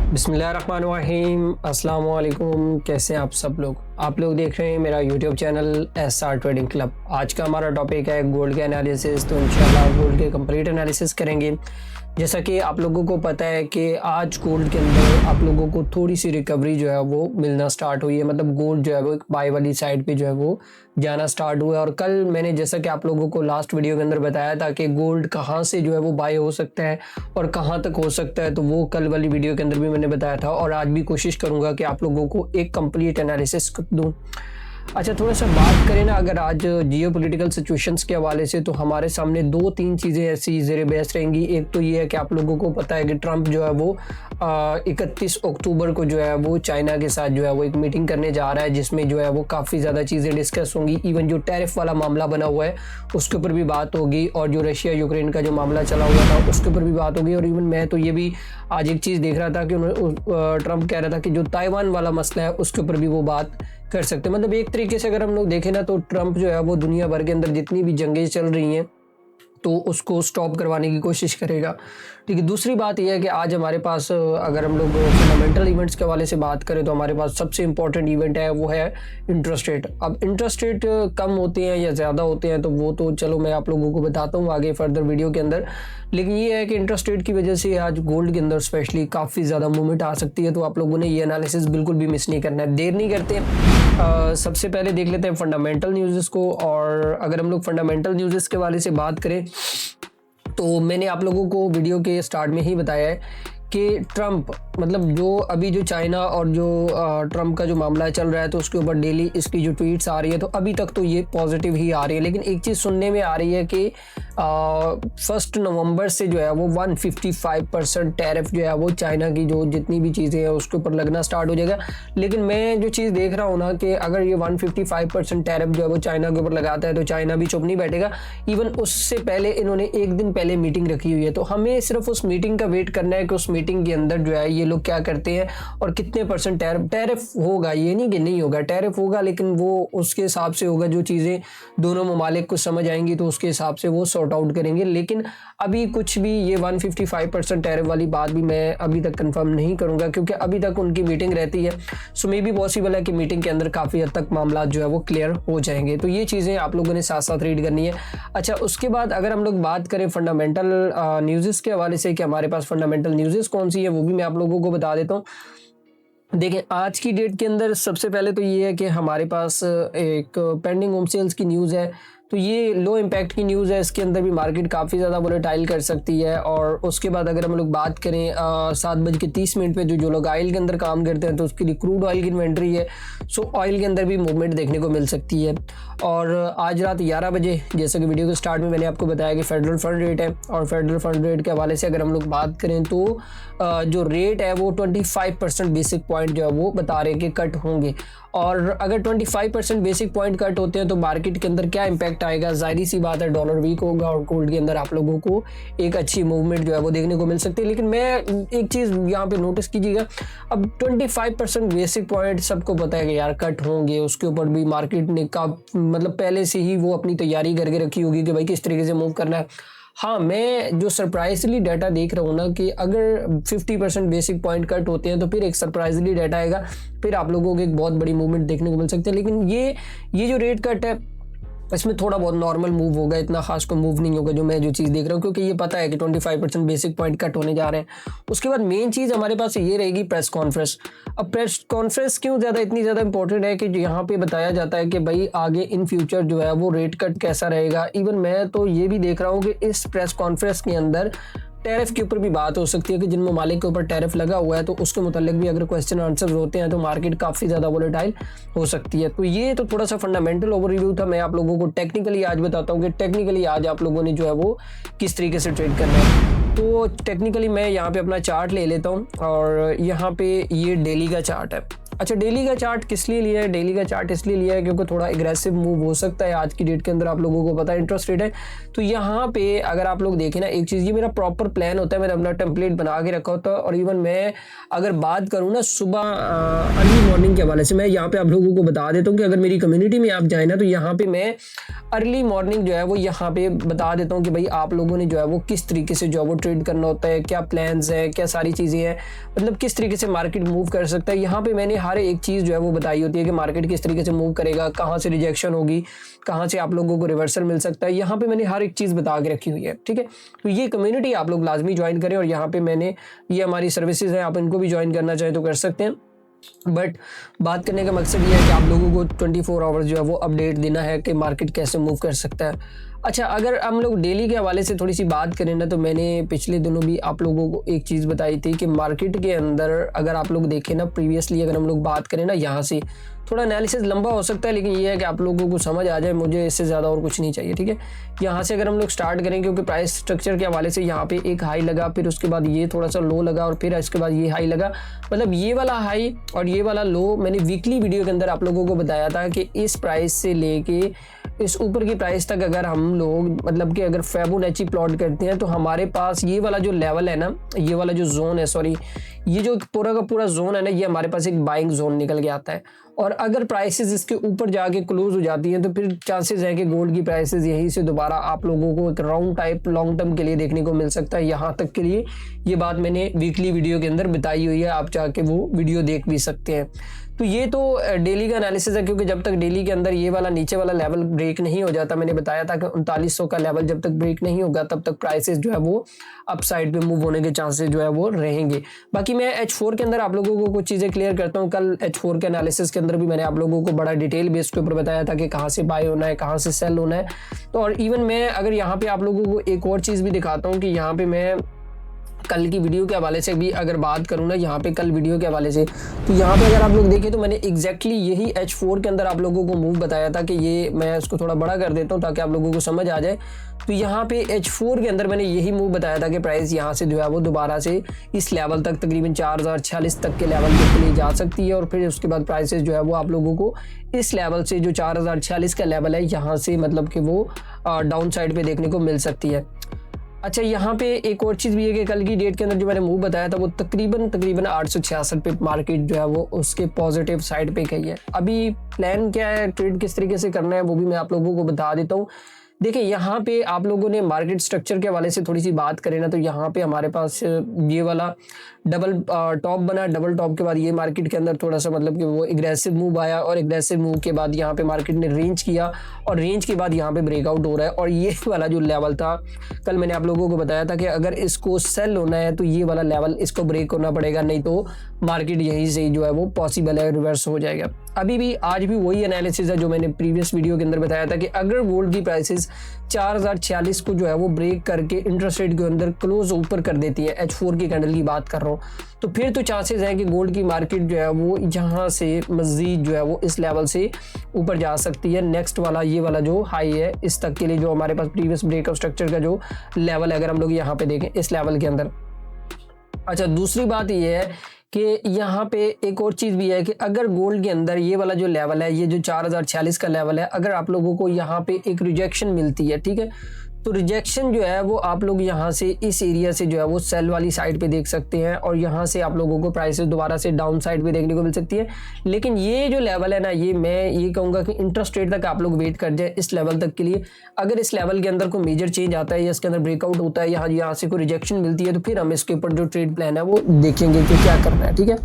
बिस्मिल्लाहिर्रहमानिर्रहीम, अस्सलाम वालेकुम। कैसे हैं आप लोग देख रहे हैं मेरा YouTube channel SR trading club. आज का हमारा टॉपिक है गोल्ड के एनालिसिस। तो इंशाल्लाह गोल्ड के कंप्लीट एनालिसिस करेंगे। जैसा कि आप लोगों को पता है कि आज गोल्ड के अंदर आप लोगों को थोड़ी सी रिकवरी जो है वो मिलना स्टार्ट हुई है। मतलब गोल्ड जो है वो एक बाय वाली साइड पे जो है वो जाना स्टार्ट हुआ है। और कल मैंने जैसा कि आप लोगों को लास्ट वीडियो के अंदर बताया था कि गोल्ड कहाँ से जो है वो बाय हो सकता है और कहाँ तक हो सकता है, तो वो कल वाली वीडियो के अंदर भी मैंने बताया था और आज भी कोशिश करूँगा कि आप लोगों को एक कंप्लीट एनालिसिस दूँ। अच्छा, थोड़ा सा बात करें ना अगर आज जियो पोलिटिकल सिचुएशंस के हवाले से, तो हमारे सामने 2-3 चीज़ें ऐसी ज़ेरे बहस रहेंगी। एक तो ये है कि आप लोगों को पता है कि ट्रंप जो है वो 31 अक्टूबर को जो है वो चाइना के साथ जो है वो एक मीटिंग करने जा रहा है, जिसमें जो है वो काफ़ी ज़्यादा चीज़ें डिस्कस होंगी। इवन जो टैरिफ वाला मामला बना हुआ है उसके ऊपर भी बात होगी, और जो रशिया यूक्रेन का जो मामला चला हुआ था उसके ऊपर भी बात होगी। और इवन मैं तो ये भी आज एक चीज़ देख रहा था कि ट्रंप कह रहा था कि जो ताइवान वाला मसला है उसके ऊपर भी वो बात कर सकते हैं। मतलब एक तरीके से अगर हम लोग देखें ना, तो ट्रंप जो है वो दुनिया भर के अंदर जितनी भी जंगें चल रही हैं तो उसको स्टॉप करवाने की कोशिश करेगा। ठीक है, दूसरी बात यह है कि आज हमारे पास अगर हम लोग फंडामेंटल इवेंट्स के हवाले से बात करें तो हमारे पास सबसे इंपॉर्टेंट इवेंट है वो है इंटरेस्ट रेट। अब इंटरेस्ट रेट कम होते हैं या ज़्यादा होते हैं तो वो तो चलो मैं आप लोगों को बताता हूँ आगे फर्दर वीडियो के अंदर। लेकिन ये है कि इंटरेस्ट रेट की वजह से आज गोल्ड के अंदर स्पेशली काफ़ी ज़्यादा मूवमेंट आ सकती है। तो आप लोगों ने ये एनालिसिस बिल्कुल भी मिस नहीं करना है। देर नहीं करते, सबसे पहले देख लेते हैं फंडामेंटल न्यूज़ को। और अगर हम लोग फंडामेंटल न्यूज़ के हवाले से बात करें तो मैंने आप लोगों को वीडियो के स्टार्ट में ही बताया है कि ट्रंप मतलब जो अभी जो चाइना और जो ट्रंप का जो मामला चल रहा है तो उसके ऊपर डेली इसकी जो ट्वीट्स आ रही है तो अभी तक तो ये पॉजिटिव ही आ रही है। लेकिन एक चीज़ सुनने में आ रही है कि 1 नवंबर से जो है वो 155% टैरिफ जो है वो चाइना की जो जितनी भी चीज़ें हैं उसके ऊपर लगना स्टार्ट हो जाएगा। लेकिन मैं जो चीज़ देख रहा हूँ ना कि अगर ये 155% टैरिफ जो है वो चाइना के ऊपर लगाता है तो चाइना भी चुप नहीं बैठेगा। इवन उससे पहले इन्होंने एक दिन पहले मीटिंग रखी हुई है, तो हमें सिर्फ उस मीटिंग का वेट करना है कि उस मीटिंग के अंदर जो है ये लोग क्या करते हैं और कितने % टैरिफ होगा। ये नहीं कि नहीं होगा, टैरिफ होगा, लेकिन वो उसके हिसाब से होगा जो चीज़ें दोनों ममालिक को समझ आएंगी तो उसके हिसाब से वो सॉर्ट आउट करेंगे। लेकिन अभी कुछ भी ये 155% टैरिफ वाली बात भी मैं अभी तक कंफर्म नहीं करूंगा क्योंकि अभी तक उनकी मीटिंग रहती है। सो मे बी पॉसिबल है कि मीटिंग के अंदर काफ़ी हद तक मामला जो है वो क्लियर हो जाएंगे। तो ये चीज़ें आप लोगों ने साथ साथ रीड करनी है। अच्छा, उसके बाद अगर हम लोग बात करें फंडामेंटल न्यूज़ के हवाले से कि हमारे पास फंडामेंटल न्यूज़ कौन सी है वो भी मैं आप लोगों को बता देता हूँ। देखें, आज की डेट के अंदर सबसे पहले तो ये है कि हमारे पास एक पेंडिंग होम सेल्स की न्यूज़ है। तो ये लो इम्पैक्ट की न्यूज़ है, इसके अंदर भी मार्केट काफ़ी ज़्यादा वोलेटाइल कर सकती है। और उसके बाद अगर हम लोग बात करें 7:30 पे जो लोग ऑयल के अंदर काम करते हैं तो उसके लिए क्रूड ऑयल की इन्वेंट्री है। सो ऑयल के अंदर भी मूवमेंट देखने को मिल सकती है। और आज रात 11 बजे जैसे कि वीडियो के स्टार्ट में मैंने आपको बताया कि फेडरल फंड रेट है, और फेडरल फंड रेट के हवाले से अगर हम लोग बात करें तो जो रेट है वो 25% बेसिक पॉइंट जो है वो बता रहे हैं कि कट होंगे। और अगर 25% बेसिक पॉइंट कट होते हैं तो मार्केट के अंदर क्या इम्पैक्ट आएगा, जाहिर सी बात है डॉलर वीक होगा और गोल्ड के अंदर आप लोगों को एक अच्छी मूवमेंट जो है वो देखने को मिल सकती है। लेकिन मैं एक चीज़ यहाँ पे नोटिस कीजिएगा, अब 25% बेसिक पॉइंट सबको पता है कि यार कट होंगे, उसके ऊपर भी मार्केट ने का मतलब पहले से ही वो अपनी तैयारी करके रखी होगी कि भाई किस तरीके से मूव करना है। हाँ, मैं जो सरप्राइजली डाटा देख रहा हूँ ना कि अगर 50% बेसिक पॉइंट कट होते हैं तो फिर एक सरप्राइजली डाटा आएगा, फिर आप लोगों को एक बहुत बड़ी मूवमेंट देखने को मिल सकती है। लेकिन ये जो रेट कट है इसमें थोड़ा बहुत नॉर्मल मूव होगा, इतना खास कोई मूव नहीं होगा जो मैं जो चीज़ देख रहा हूँ, क्योंकि ये पता है कि 25% बेसिक पॉइंट कट होने जा रहे हैं। उसके बाद मेन चीज़ हमारे पास ये रहेगी प्रेस कॉन्फ्रेंस। अब प्रेस कॉन्फ्रेंस क्यों इतनी ज़्यादा इंपॉर्टेंट है कि यहाँ पे बताया जाता है कि भाई आगे इन फ्यूचर जो है वो रेट कट कैसा रहेगा। इवन मैं तो ये भी देख रहा हूँ कि इस प्रेस कॉन्फ्रेंस के अंदर टैरिफ के ऊपर भी बात हो सकती है कि जिन ममालिक के ऊपर टैरिफ लगा हुआ है तो उसके मुतालिक भी अगर क्वेश्चन आंसर होते हैं तो मार्केट काफ़ी ज़्यादा वोलेटाइल हो सकती है। तो ये तो थोड़ा सा फंडामेंटल ओवरव्यू था। मैं आप लोगों को टेक्निकली आज बताता हूँ कि टेक्निकली आज आप लोगों ने जो है वो किस तरीके से ट्रेड करना है। तो टेक्निकली मैं यहाँ पे अपना चार्ट ले लेता हूँ और यहाँ पे ये डेली का चार्ट है। अच्छा, डेली का चार्ट किस लिए लिया है? डेली का चार्ट इसलिए लिया है क्योंकि थोड़ा एग्रेसिव मूव हो सकता है आज की डेट के अंदर। आप लोगों को पता है इंटरेस्ट रेट है, तो यहाँ पे अगर आप लोग देखें ना, एक चीज़, ये मेरा प्रॉपर प्लान होता है, मैंने अपना टेम्पलेट बना के रखा होता है। और इवन मैं अगर बात करूँ ना सुबह अर्ली मॉर्निंग के हवाले से, मैं यहाँ पे आप लोगों को बता देता हूँ कि अगर मेरी कम्युनिटी में आप जाए ना, तो यहाँ पे मैं अर्ली मॉर्निंग जो है वो यहाँ पे बता देता हूँ कि भाई आप लोगों ने जो है वो किस तरीके से जो है वो ट्रेड करना होता है, क्या प्लान्स है, क्या सारी चीज़ें हैं, मतलब किस तरीके से मार्केट मूव कर सकता है। यहाँ पे मैंने हर एक चीज़ जो है वो बताई होती है कि मार्केट किस तरीके से मूव करेगा, कहाँ से रिजेक्शन होगी, कहाँ से आप लोगों को रिवर्सल मिल सकता है। यहाँ पे मैंने हर एक चीज़ बता के रखी हुई है, ठीक है। तो ये कम्युनिटी आप लोग लाजमी ज्वाइन करें, और यहाँ पे मैंने ये हमारी सर्विसेज हैं, आप इनको भी ज्वाइन करना चाहें तो कर सकते हैं। बट बात करने का मकसद ये है कि आप लोगों को 24 आवर्स जो है वो अपडेट देना है कि मार्केट कैसे मूव कर सकता है। अच्छा, अगर हम लोग डेली के हवाले से थोड़ी सी बात करें ना, तो मैंने पिछले दिनों भी आप लोगों को एक चीज़ बताई थी कि मार्केट के अंदर अगर आप लोग देखें ना, प्रीवियसली अगर हम लोग बात करें ना, यहाँ से थोड़ा एनालिसिस लंबा हो सकता है, लेकिन ये है कि आप लोगों को समझ आ जाए, मुझे इससे ज़्यादा और कुछ नहीं चाहिए, ठीक है। यहाँ से अगर हम लोग स्टार्ट करें, क्योंकि प्राइस स्ट्रक्चर के हवाले से यहाँ पे एक हाई लगा, फिर उसके बाद ये थोड़ा सा लो लगा, और फिर इसके बाद ये हाई लगा, मतलब ये वाला हाई और ये वाला लो मैंने वीकली वीडियो के अंदर आप लोगों को बताया था कि इस प्राइस से लेके इस ऊपर की प्राइस तक अगर हम लोग मतलब कि अगर फिबोनाची प्लॉट करते हैं, तो हमारे पास ये वाला जो लेवल है ना, ये वाला जो जोन है, सॉरी, ये जो पूरा का पूरा जोन है ना, ये हमारे पास एक बाइंग जोन निकल के आता है। और अगर प्राइसेस इसके ऊपर जाके क्लोज हो जाती हैं, तो फिर चांसेस है कि गोल्ड की प्राइसेस यहीं से दोबारा आप लोगों को एक राउंड टाइप लॉन्ग टर्म के लिए देखने को मिल सकता है। यहाँ तक के लिए ये बात मैंने वीकली वीडियो के अंदर बताई हुई है, आप जाके वो वीडियो देख भी सकते हैं। तो ये तो डेली का एनालिसिस है, क्योंकि जब तक डेली के अंदर ये वाला नीचे वाला लेवल ब्रेक नहीं हो जाता, मैंने बताया था कि 3900 का लेवल जब तक ब्रेक नहीं होगा, तब तक प्राइसेस जो है वो अप साइड पे मूव होने के चांसेस जो है वो रहेंगे। बाकी मैं H4 के अंदर आप लोगों को कुछ चीज़ें क्लियर करता हूँ। कल H4 के एनालिसिस के अंदर भी मैंने आप लोगों को बड़ा डिटेल बेस के ऊपर बताया था कि कहाँ से बाय होना है, कहाँ से सेल होना है। तो और इवन मैं अगर यहाँ पे आप लोगों को एक और चीज़ भी दिखाता हूँ कि यहाँ पे मैं कल की वीडियो के हवाले से भी अगर बात करूँ ना, यहाँ पे कल वीडियो के हवाले से, तो यहाँ पे अगर आप लोग देखें तो मैंने एग्जैक्टली यही H4 के अंदर आप लोगों को मूव बताया था कि ये मैं इसको थोड़ा बड़ा कर देता हूँ ताकि आप लोगों को समझ आ जाए। तो यहाँ पे H4 के अंदर मैंने यही मूव बताया था कि प्राइस यहाँ से जो है वो दोबारा से इस लेवल तक तकरीबन 4046 तक के लेवल के लिए जा सकती है, और फिर उसके बाद प्राइसेस जो है वो आप लोगों को इस लेवल से जो 4046 का लेवल है, यहाँ से मतलब कि वो डाउन साइड पे देखने को मिल सकती है। अच्छा, यहाँ पे एक और चीज़ भी है कि कल की डेट के अंदर जो मैंने मूव बताया था वो तकरीबन 866 पे मार्केट जो है वो उसके पॉजिटिव साइड पे गई है। अभी प्लान क्या है, ट्रेड किस तरीके से करना है, वो भी मैं आप लोगों को बता देता हूँ। देखिए, यहाँ पे आप लोगों ने मार्केट स्ट्रक्चर के हवाले से थोड़ी सी बात करें ना, तो यहाँ पे हमारे पास ये वाला डबल टॉप बना। डबल टॉप के बाद ये मार्केट के अंदर थोड़ा सा मतलब कि वो एग्रेसिव मूव आया, और एग्रेसिव मूव के बाद यहाँ पे मार्केट ने रेंज किया, और रेंज के बाद यहाँ पे ब्रेकआउट हो रहा है। और ये वाला जो लेवल था, कल मैंने आप लोगों को बताया था कि अगर इसको सेल होना है तो ये वाला लेवल इसको ब्रेक होना पड़ेगा, नहीं तो मार्केट यहीं से जो है वो पॉसिबल है रिवर्स हो जाएगा। अभी भी आज भी वही एनालिसिस है जो मैंने प्रीवियस वीडियो के अंदर बताया था कि अगर गोल्ड की प्राइसेस 4046 को जो है वो ब्रेक करके इंटरेस्ट रेट के अंदर क्लोज ऊपर कर देती है, H4 की कैंडल की बात कर रहा हूँ, तो फिर तो चांसेस हैं कि गोल्ड की मार्केट जो है वो यहाँ से मज़ीद जो है वो इस लेवल से ऊपर जा सकती है। नेक्स्ट वाला ये वाला जो हाई है इस तक के लिए, जो हमारे पास प्रीवियस ब्रेकअप स्ट्रक्चर का जो लेवल है, अगर हम लोग यहाँ पे देखें इस लेवल के अंदर। अच्छा, दूसरी बात ये है कि यहाँ पे एक और चीज़ भी है कि अगर गोल्ड के अंदर ये वाला जो लेवल है, ये जो 4046 का लेवल है, अगर आप लोगों को यहाँ पे एक रिजेक्शन मिलती है, ठीक है, तो रिजेक्शन जो है वो आप लोग यहाँ से इस एरिया से जो है वो सेल वाली साइड पे देख सकते हैं, और यहाँ से आप लोगों को प्राइसेस दोबारा से डाउन साइड पे देखने को मिल सकती है। लेकिन ये जो लेवल है ना, ये मैं ये कहूँगा कि इंटरेस्ट रेट तक आप लोग वेट कर जाए इस लेवल तक के लिए। अगर इस लेवल के अंदर कोई मेजर चेंज आता है या इसके अंदर ब्रेकआउट होता है, यहाँ से कोई रिजेक्शन मिलती है, तो फिर हम इसके ऊपर जो ट्रेड प्लान है वो देखेंगे कि क्या करना है, ठीक है।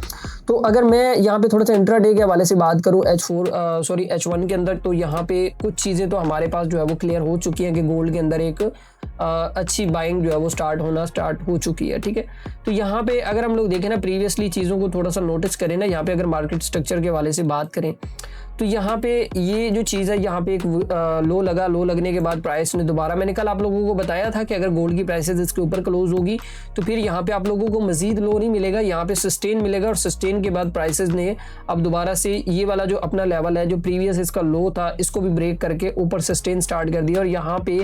तो अगर मैं यहाँ पे थोड़ा सा इंट्राडे के हवाले से बात करूँ H1 के अंदर, तो यहाँ पे कुछ चीज़ें तो हमारे पास जो है वो क्लियर हो चुकी हैं कि गोल्ड के अंदर एक अच्छी बाइंग जो है वो स्टार्ट हो चुकी है, ठीक है। तो यहाँ पे अगर हम लोग देखें ना, प्रीवियसली चीज़ों को थोड़ा सा नोटिस करें ना, यहाँ पे अगर मार्केट स्ट्रक्चर के हवाले से बात करें, तो यहाँ पे ये जो चीज़ है, यहाँ पे एक लो लगा, लो लगने के बाद प्राइस ने दोबारा, मैंने कल आप लोगों को बताया था कि अगर गोल्ड की प्राइसेस इसके ऊपर क्लोज होगी तो फिर यहाँ पे आप लोगों को मजीद लो नहीं मिलेगा, यहाँ पे सस्टेन मिलेगा और सस्टेन के बाद प्राइसेस ने अब दोबारा से ये वाला जो अपना लेवल है जो प्रीवियस इसका लो था इसको भी ब्रेक करके ऊपर सस्टेन स्टार्ट कर दिया। और यहाँ पे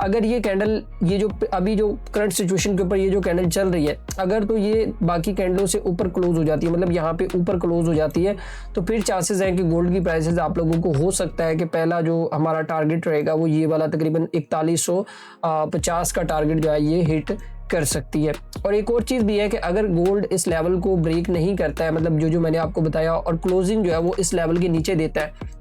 अगर ये कैंडल, ये जो अभी जो करंट सिचुएशन के ऊपर ये जो कैंडल चल रही है, अगर तो ये बाकी कैंडलों से ऊपर क्लोज हो जाती है, मतलब यहाँ पे ऊपर क्लोज हो जाती है, तो फिर चांसेस हैं कि गोल्ड की प्राइसेस आप लोगों को हो सकता है कि पहला जो हमारा टारगेट रहेगा वो ये वाला तकरीबन 4150 का टारगेट जो है ये हिट कर सकती है। और एक और चीज़ भी है कि अगर गोल्ड इस लेवल को ब्रेक नहीं करता है, मतलब जो मैंने आपको बताया, और क्लोजिंग जो है वो इस लेवल के नीचे देता है,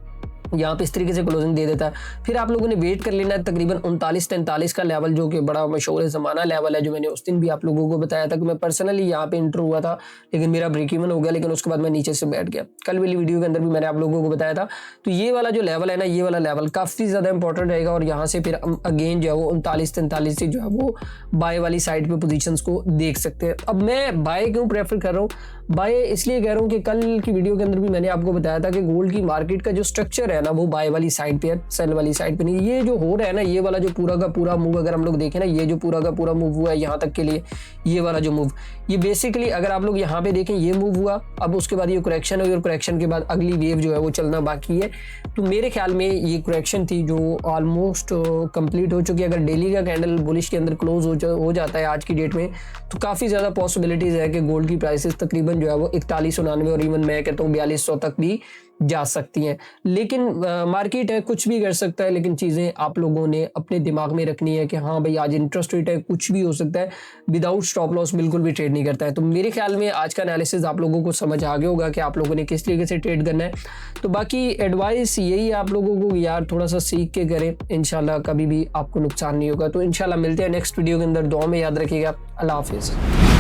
यहाँ पे इस तरीके से क्लोजिंग दे देता है, फिर आप लोगों ने वेट कर लेना है तकरीबन 39-43 का लेवल, जो कि बड़ा मशहूर ज़माना लेवल है, जो मैंने उस दिन भी आप लोगों को बताया था कि मैं पर्सनली यहाँ पे इंटर हुआ था लेकिन मेरा ब्रेक इवन हो गया, लेकिन उसके बाद मैं नीचे से बैठ गया। कल वाली वीडियो के अंदर भी मैंने आप लोगों को बताया था। तो ये वाला जो लेवल है ना, ये वाला लेवल काफ़ी ज़्यादा इंपॉर्टेंट रहेगा और यहाँ से फिर अगेन जो है वो 39-43 से जो है वो बाय वाली साइड पर पोजिशंस को देख सकते हैं। अब मैं बाय क्यों प्रेफर कर रहा हूँ? बाय इसलिए कह रहा हूँ कि कल की वीडियो के अंदर भी मैंने आपको बताया था कि गोल्ड की मार्केट का जो स्ट्रक्चर है ना वो बाय वाली साइड पे है, सेल वाली साइड पे नहीं। ये जो हो रहा है ना, ये वाला जो पूरा का पूरा मूव अगर हम लोग देखें ना, ये जो पूरा का पूरा मूव हुआ है यहाँ तक के लिए, ये वाला जो मूव, ये बेसिकली अगर आप लोग यहाँ पे देखें ये मूव हुआ, अब उसके बाद ये करेक्शन हुई और करेक्शन के बाद अगली वेव जो है वो चलना बाकी है। तो मेरे ख्याल में ये करेक्शन थी जो ऑलमोस्ट कंप्लीट हो चुकी है। अगर डेली का कैंडल बुलिश के अंदर क्लोज हो जाता है आज की डेट में, तो काफ़ी ज़्यादा पॉसिबिलिटीज़ है कि गोल्ड की प्राइसेस तकरीबन जो है वो 4199 और इवन मैं कहता हूँ 4200 तक भी जा सकती हैं। लेकिन मार्केट है, कुछ भी कर सकता है, लेकिन चीज़ें आप लोगों ने अपने दिमाग में रखनी है कि हाँ भाई आज इंटरेस्ट रेट है, कुछ भी हो सकता है, विदाउट स्टॉप लॉस बिल्कुल भी ट्रेड नहीं करता है। तो मेरे ख्याल में आज का एनालिसिस आप लोगों को समझ आ गया होगा कि आप लोगों ने किस तरीके से ट्रेड करना है। तो बाकी एडवाइस यही है आप लोगों को, यार थोड़ा सा सीख के करें, इंशाल्लाह कभी भी आपको नुकसान नहीं होगा। तो इंशाल्लाह मिलते हैं नेक्स्ट वीडियो के अंदर। दुआ में याद रखिएगा। अल्लाह हाफिज़।